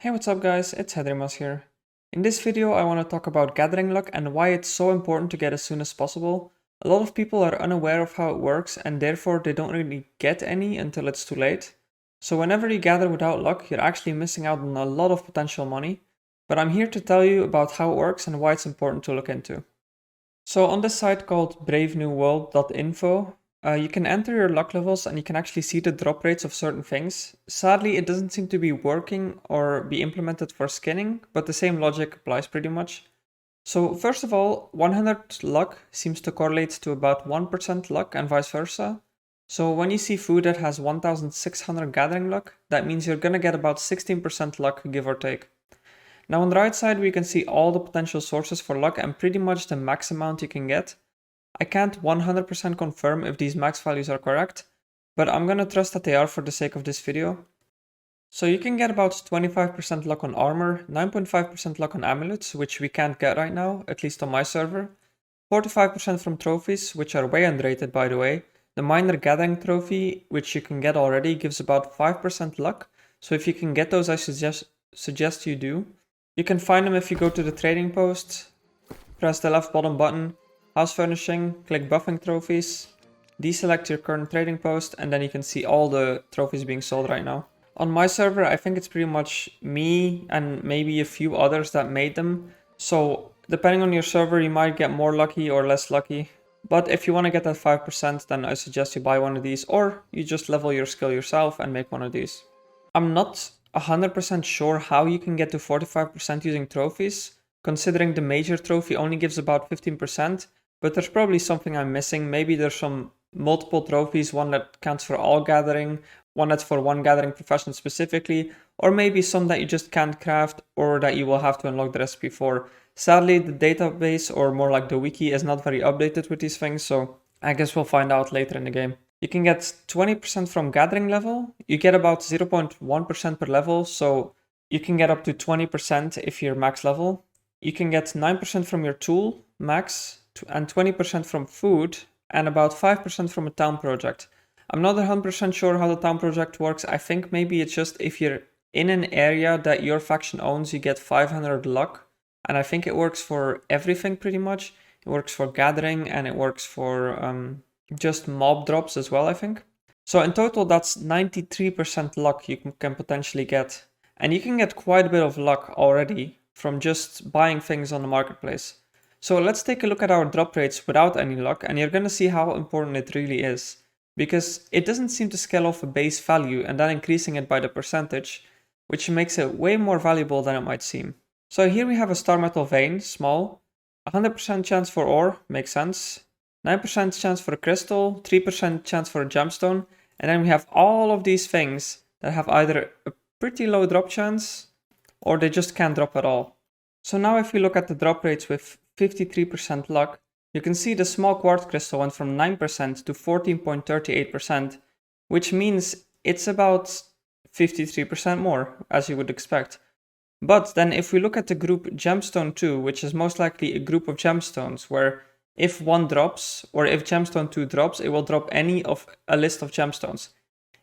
Hey, what's up guys, it's Hedrymas here. In this video I want to talk about gathering luck and why it's so important to get as soon as possible. A lot of people are unaware of how it works and therefore they don't really get any until it's too late. So whenever you gather without luck, you're actually missing out on a lot of potential money. But I'm here to tell you about how it works and why it's important to look into. So on this site called bravenewworld.info, you can enter your luck levels and you can actually see the drop rates of certain things. Sadly, it doesn't seem to be working or be implemented for skinning, but the same logic applies pretty much. So first of all, 100 luck seems to correlate to about 1% luck and vice versa. So when you see food that has 1600 gathering luck, that means you're gonna get about 16% luck, give or take. Now on the right side, we can see all the potential sources for luck and pretty much the max amount you can get. I can't 100% confirm if these max values are correct, but I'm gonna trust that they are for the sake of this video. So you can get about 25% luck on armor, 9.5% luck on amulets, which we can't get right now, at least on my server, 45% from trophies, which are way underrated by the way. The minor gathering trophy, which you can get already, gives about 5% luck, so if you can get those, I suggest you do. You can find them if you go to the trading post, press the left bottom button, house furnishing, click buffing trophies, deselect your current trading post, and then you can see all the trophies being sold right now. On my server, I think it's pretty much me and maybe a few others that made them. So depending on your server, you might get more lucky or less lucky. But if you want to get that 5%, then I suggest you buy one of these, or you just level your skill yourself and make one of these. I'm not 100% sure how you can get to 45% using trophies, considering the major trophy only gives about 15%, but there's probably something I'm missing. Maybe there's some multiple trophies, one that counts for all gathering, one that's for one gathering profession specifically, or maybe some that you just can't craft or that you will have to unlock the recipe for. Sadly, the database, or more like the wiki, is not very updated with these things, so I guess we'll find out later in the game. You can get 20% from gathering level. You get about 0.1% per level, so you can get up to 20% if you're max level. You can get 9% from your tool, max, and 20% from food, and about 5% from a town project. I'm not 100% sure how the town project works. I think maybe it's just if you're in an area that your faction owns, you get 500 luck. And I think it works for everything pretty much. It works for gathering and it works for just mob drops as well, I think. So in total, that's 93% luck you can potentially get. And you can get quite a bit of luck already from just buying things on the marketplace. So let's take a look at our drop rates without any luck, and you're gonna see how important it really is. Because it doesn't seem to scale off a base value and then increasing it by the percentage, which makes it way more valuable than it might seem. So here we have a star metal vein, small, 100% chance for ore, makes sense, 9% chance for a crystal, 3% chance for a gemstone, and then we have all of these things that have either a pretty low drop chance or they just can't drop at all. So now if we look at the drop rates with 53% luck, you can see the small quartz crystal went from 9% to 14.38%, which means it's about 53% more, as you would expect. But then if we look at the group gemstone 2, which is most likely a group of gemstones, where if one drops, or if gemstone 2 drops, it will drop any of a list of gemstones.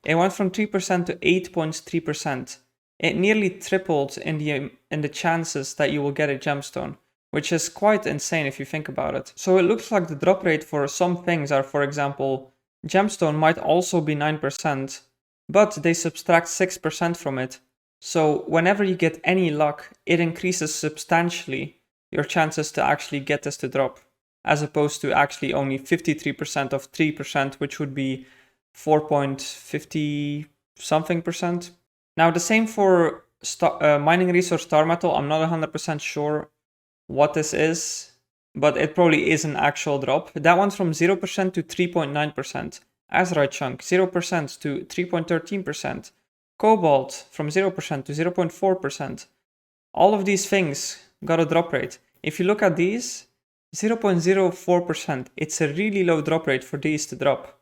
It went from 3% to 8.3%. It nearly tripled in the chances that you will get a gemstone, which is quite insane if you think about it. So it looks like the drop rate for some things are, for example, gemstone might also be 9%, but they subtract 6% from it. So whenever you get any luck, it increases substantially your chances to actually get this to drop, as opposed to actually only 53% of 3%, which would be 4.50 something percent. Now the same for mining resource star metal. I'm not 100% sure what this is, but it probably is an actual drop. That went from 0% to 3.9%. Azurite chunk, 0% to 3.13%. Cobalt from 0% to 0.4%. All of these things got a drop rate. If you look at these, 0.04%. It's a really low drop rate for these to drop.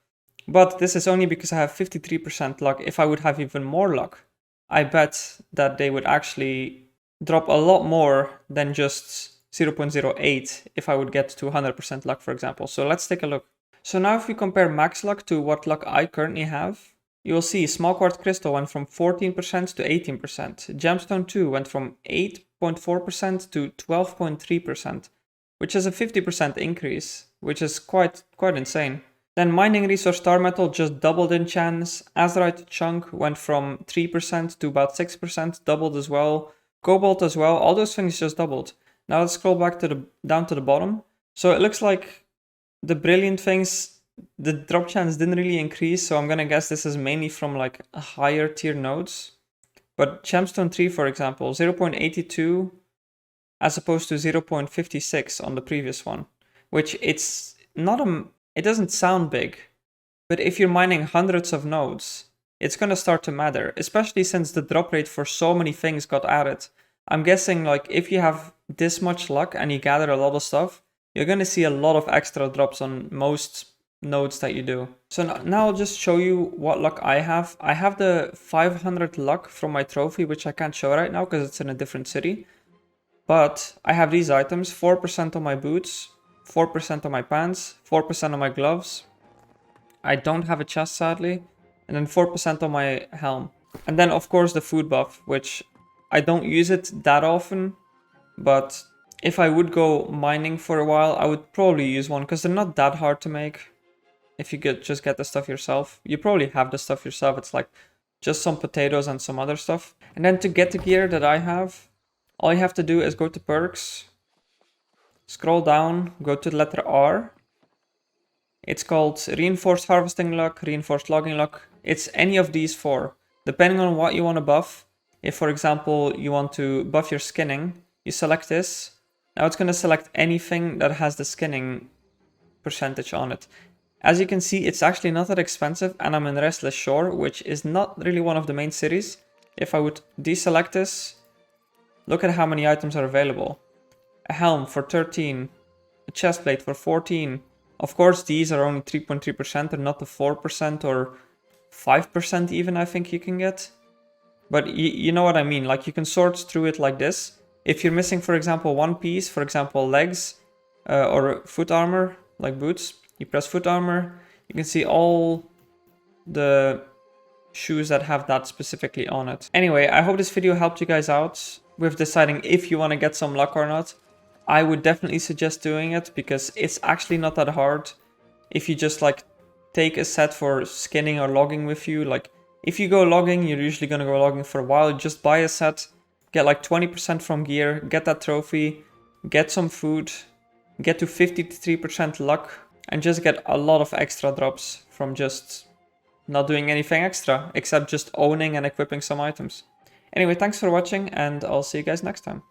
But this is only because I have 53% luck. If I would have even more luck, I bet that they would actually drop a lot more than just 0.08 if I would get to 100% luck, for example. So let's take a look. So now if we compare max luck to what luck I currently have, you will see small quartz crystal went from 14% to 18%. Gemstone 2 went from 8.4% to 12.3%, which is a 50% increase, which is quite insane. Then mining resource star metal just doubled in chance. Azurite chunk went from 3% to about 6%, doubled as well. Cobalt as well, all those things just doubled. Now let's scroll back to down to the bottom. So it looks like the brilliant things, the drop chance didn't really increase, so I'm gonna guess this is mainly from like higher tier nodes. But Gemstone 3, for example, 0.82 as opposed to 0.56 on the previous one, which it's not it doesn't sound big, but if you're mining hundreds of nodes, it's gonna start to matter, especially since the drop rate for so many things got added. I'm guessing like if you have this much luck and you gather a lot of stuff, you're gonna see a lot of extra drops on most nodes that you do. So now I'll just show you what luck I have. I have the 500 luck from my trophy, which I can't show right now because it's in a different city. But I have these items, 4% on my boots, 4% on my pants, 4% on my gloves. I don't have a chest sadly, and then 4% on my helm. And then of course the food buff, which I don't use it that often, but if I would go mining for a while, I would probably use one because they're not that hard to make. If you just get the stuff yourself, you probably have the stuff yourself. It's like just some potatoes and some other stuff. And then to get the gear that I have, all you have to do is go to perks, scroll down, go to the letter R. It's called reinforced harvesting luck, reinforced logging luck. It's any of these four, depending on what you want to buff. If, for example, you want to buff your skinning, you select this. Now it's going to select anything that has the skinning percentage on it. As you can see, it's actually not that expensive, and I'm in Restless Shore, which is not really one of the main cities. If I would deselect this, look at how many items are available. A helm for 13, a chestplate for 14. Of course, these are only 3.3%, and not the 4% or 5% even I think you can get. But you know what I mean, like you can sort through it like this. If you're missing, for example, one piece, for example, legs or foot armor, like boots, you press foot armor, you can see all the shoes that have that specifically on it. Anyway, I hope this video helped you guys out with deciding if you want to get some luck or not. I would definitely suggest doing it because it's actually not that hard. If you just like take a set for skinning or logging with you, like if you go logging, you're usually going to go logging for a while. Just buy a set, get like 20% from gear, get that trophy, get some food, get to 53% luck, and just get a lot of extra drops from just not doing anything extra, except just owning and equipping some items. Anyway, thanks for watching, and I'll see you guys next time.